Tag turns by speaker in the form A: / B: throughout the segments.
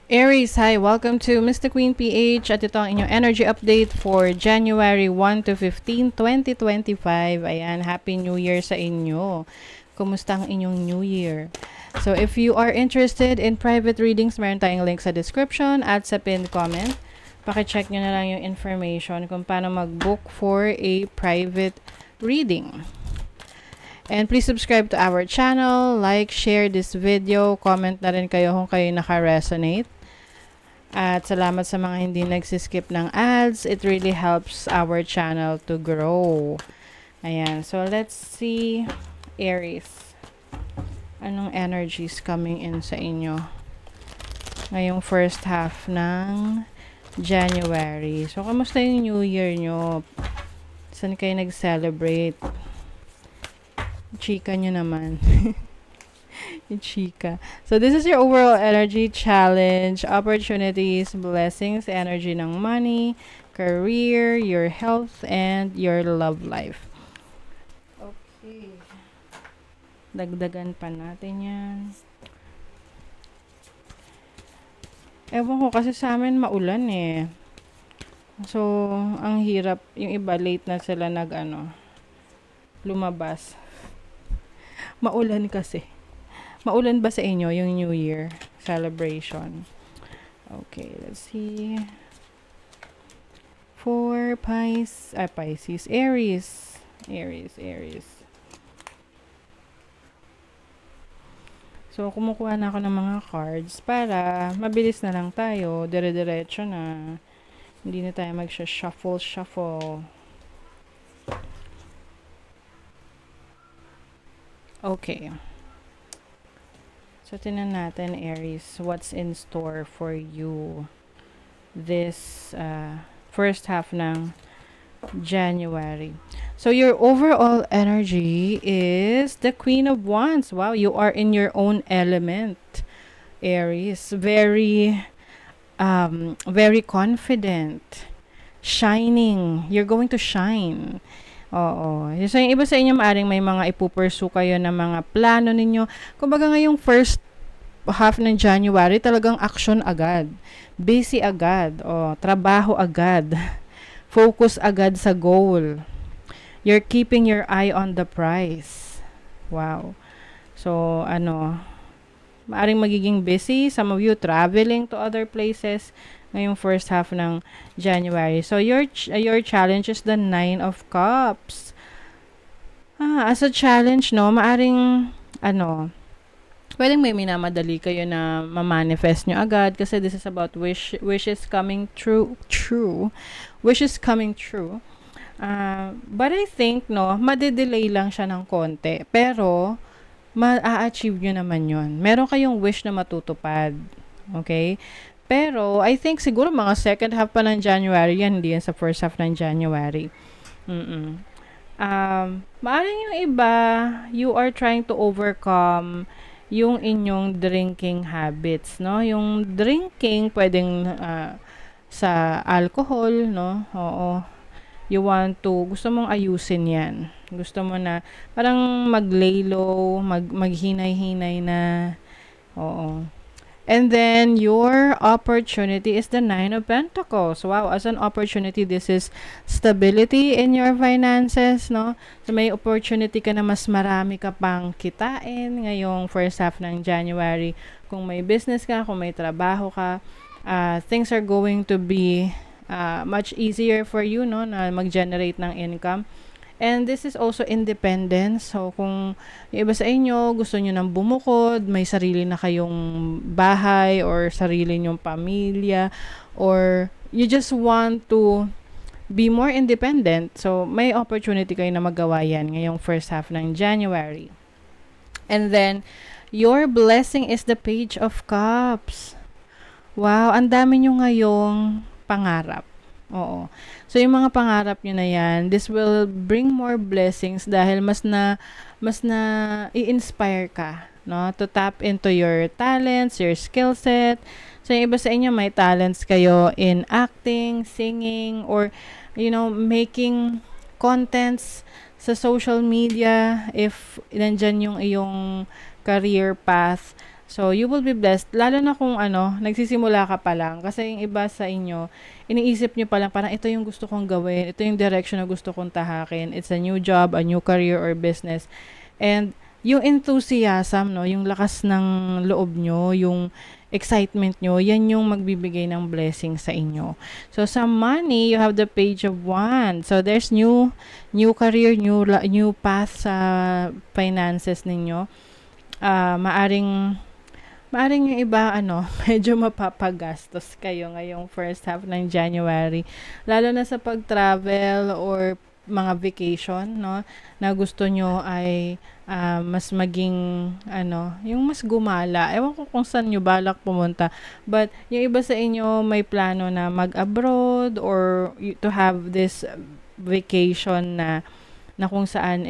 A: Aries, hi! Welcome to Mr. Queen PH at ito ang inyong energy update for January 1 to 15, 2025. Ayan, Happy New Year sa inyo. Kumusta ang inyong New Year? So, if you are interested in private readings, meron tayong link sa description at sa pinned comment. Pakicheck nyo na lang yung information kung paano mag-book for a private reading. And please subscribe to our channel, like, share this video, comment na rin kayo kung kayo naka-resonate. At salamat sa mga hindi nagsiskip ng ads. It really helps our channel to grow. Ayan. So, let's see. Aries. Anong energies coming in sa inyo ngayong first half ng January? So, kamusta yung New Year nyo? Saan kayo nag-celebrate? Chika nyo naman. Yung chika. So, this is your overall energy challenge, opportunities, blessings, energy ng money, career, your health, and your love life. Okay. Dagdagan pa natin yan. Ewan ko kasi sa amin maulan eh. So, ang hirap. Yung iba late na sila lumabas. Maulan kasi. Maulan ba sa inyo yung New Year celebration? Okay, let's see. For Pisces. Aries. So, kumukuha na ako ng mga cards para mabilis na lang tayo. Dire-diretso na. Hindi na tayo mag-shuffle. Okay. So, tinan natin, Aries, what's in store for you this first half ng January. So, your overall energy is the Queen of Wands. Wow, you are in your own element, Aries. Very confident. Shining. You're going to shine. Oo. So, yung iba sa inyo, maaring may mga ipupursue kayo na mga plano ninyo. Kumbaga ngayong first half ng January, talagang action agad. Busy agad. Trabaho agad. Focus agad sa goal. You're keeping your eye on the prize. Wow. So, maaring magiging busy. Some of you traveling to other places ngayong first half ng January. So, your challenge is the 9 of Cups. As a challenge, maaring, pwedeng may minamadali kayo na ma-manifest nyo agad kasi this is about wishes coming true. Wishes coming true. But I think, madidelay lang siya ng konti. Pero, ma-achieve nyo naman yun. Meron kayong wish na matutupad. Okay? Pero, I think siguro mga second half pa ng January yan, hindi yan sa first half ng January. Maaring yung iba, you are trying to overcome yung inyong drinking habits, no? Yung drinking, pwedeng sa alcohol, no? Oo. You want to, gusto mong ayusin yan. Gusto mo na, parang mag-lay low, maghinay-hinay na. Oo. And then, your opportunity is the 9 of Pentacles. Wow, as an opportunity, this is stability in your finances, no? So, may opportunity ka na mas marami ka pang kitain ngayong first half ng January. Kung may business ka, kung may trabaho ka, things are going to be much easier for you, no? Na mag-generate ng income. And this is also independence. So, kung yung iba sa inyo, gusto nyo nang bumukod, may sarili na kayong bahay or sarili nyong pamilya, or you just want to be more independent. So, may opportunity kayo na magawa yan ngayong first half ng January. And then, your blessing is the Page of Cups. Wow, ang dami nyo ngayong pangarap. Oo. So, yung mga pangarap nyo na yan, this will bring more blessings dahil mas na i-inspire ka, no? To tap into your talents, your skill set. So, yung iba sa inyo, may talents kayo in acting, singing, or, making contents sa social media. If nandyan yung iyong career path, So, you will be blessed. Lalo na kung nagsisimula ka pa lang. Kasi yung iba sa inyo, iniisip nyo pa lang, parang ito yung gusto kong gawin. Ito yung direction na gusto kong tahakin. It's a new job, a new career or business. And yung enthusiasm, no, yung lakas ng loob nyo, yung excitement nyo, yan yung magbibigay ng blessing sa inyo. So, sa money, you have the page of wands. So, there's new career, new path sa finances ninyo. Maaring yung iba, medyo mapapagastos kayo ngayong first half ng January. Lalo na sa pag-travel or mga vacation, no? Na gusto nyo ay mas maging, yung mas gumala. Ewan ko kung saan nyo balak pumunta. But, yung iba sa inyo may plano na mag-abroad or to have this vacation na kung saan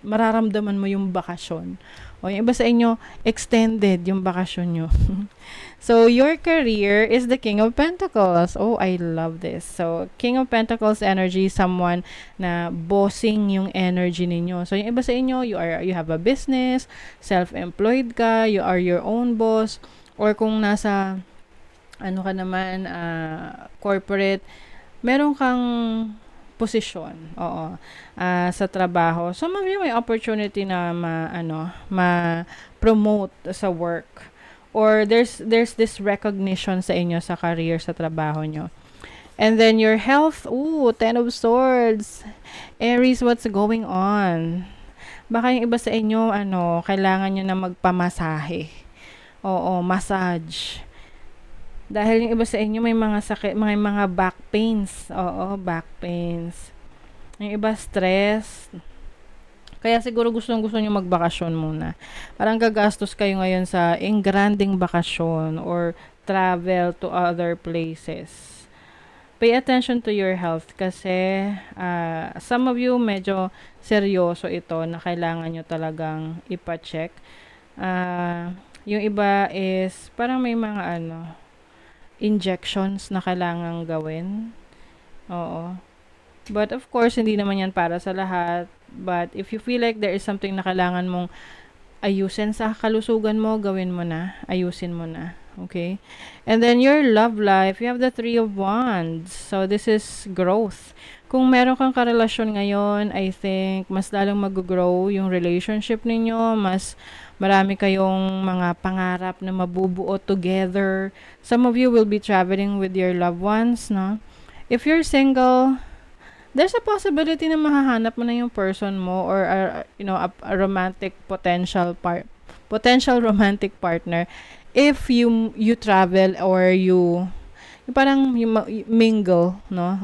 A: mararamdaman mo yung bakasyon. O yung iba sa inyo, extended yung bakasyon nyo. So, your career is the King of Pentacles. Oh, I love this. So, King of Pentacles energy, someone na bossing yung energy ninyo. So, yung iba sa inyo, you have a business, self-employed ka, you are your own boss, or kung nasa, ka naman, corporate, meron kang posisyon, sa trabaho. So, may opportunity na ma-promote sa work. Or there's this recognition sa inyo sa career, sa trabaho nyo. And then your health, Ten of Swords. Aries, what's going on? Baka yung iba sa inyo, kailangan nyo na magpamasahe. Massage. Dahil yung iba sa inyo may mga sakit, mga back pains. Back pains. Yung iba stress. Kaya siguro gusto nyo magbakasyon muna. Parang gagastos kayo ngayon sa engranding bakasyon or travel to other places. Pay attention to your health kasi some of you medyo seryoso ito na kailangan nyo talagang ipa-check. Yung iba is parang may mga injections na kailangang gawin. But of course, hindi naman yan para sa lahat. But if you feel like there is something na kailangan mong ayusin sa kalusugan mo, gawin mo na. Ayusin mo na. Okay? And then your love life, you have the Three of Wands. So this is growth. Kung meron kang karelasyon ngayon, I think mas lalong mag-grow yung relationship ninyo, mas marami kayong mga pangarap na mabubuo together. Some of you will be traveling with your loved ones, no? If you're single, there's a possibility na mahahanap mo na yung person mo or a romantic potential romantic partner if you travel or you parang mingle, no?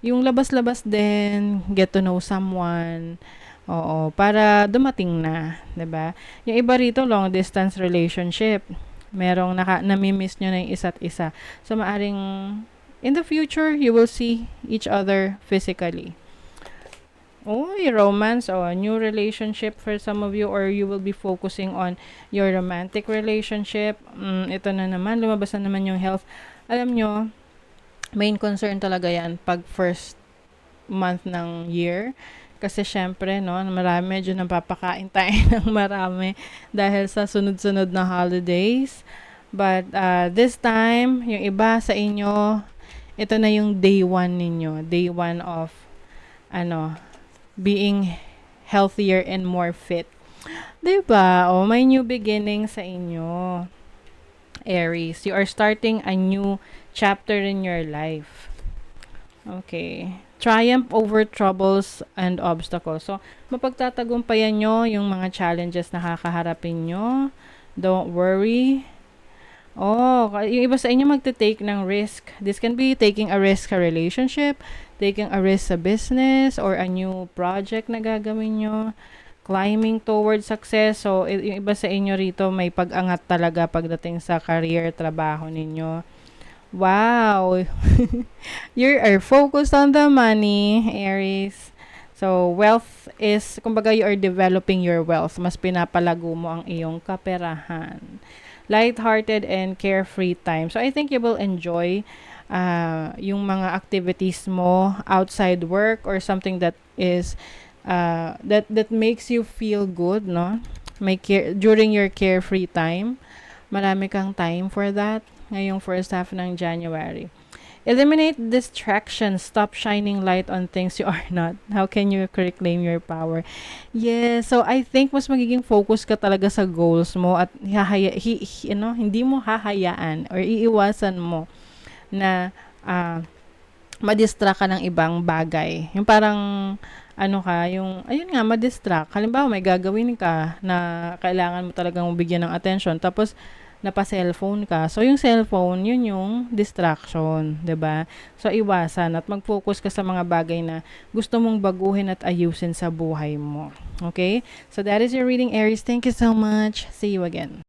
A: Yung labas-labas din, get to know someone. Para dumating na, 'di ba? Yung iba rito long distance relationship. Merong nami-miss nyo na yung isa't isa. So maaring in the future you will see each other physically. Romance a new relationship for some of you or you will be focusing on your romantic relationship. Ito na naman, lumabas na naman yung health. Alam nyo, main concern talaga yan pag first month ng year. Kasi syempre, no, medyo napapakain tayo ng marami dahil sa sunod-sunod na holidays. But this time, yung iba sa inyo, ito na yung day 1 ninyo. Day 1 of, being healthier and more fit. Diba? May new beginning sa inyo. Aries, you are starting a new chapter in your life. Okay. Triumph over troubles and obstacles. So, mapagtatagumpayan nyo yung mga challenges na kakaharapin nyo. Don't worry. Yung iba sa inyo magte-take ng risk. This can be taking a risk sa relationship, taking a risk sa business, or a new project na gagawin nyo. Climbing towards success. So, yung iba sa inyo rito may pag-angat talaga pagdating sa career, trabaho ninyo. Wow! You are focused on the money, Aries. So, wealth is, kumbaga you are developing your wealth. Mas pinapalago mo ang iyong kaperahan. Light-hearted and carefree time. So, I think you will enjoy yung mga activities mo outside work or something that is that makes you feel good, no? During your carefree time, marami kang time for that ngayong first half ng January. Eliminate distractions. Stop shining light on things you are not. How can you reclaim your power? Yes. So, I think mas magiging focus ka talaga sa goals mo at hindi mo hahayaan or iiwasan mo na madistract ka ng ibang bagay. Yung parang ayun nga, madistract. Halimbawa, may gagawin ka na kailangan mo talagang bigyan ng attention. Tapos, napa-cellphone ka. So, yung cellphone, yun yung distraction, 'di ba? So, iwasan at mag-focus ka sa mga bagay na gusto mong baguhin at ayusin sa buhay mo. Okay? So, that is your reading, Aries. Thank you so much. See you again.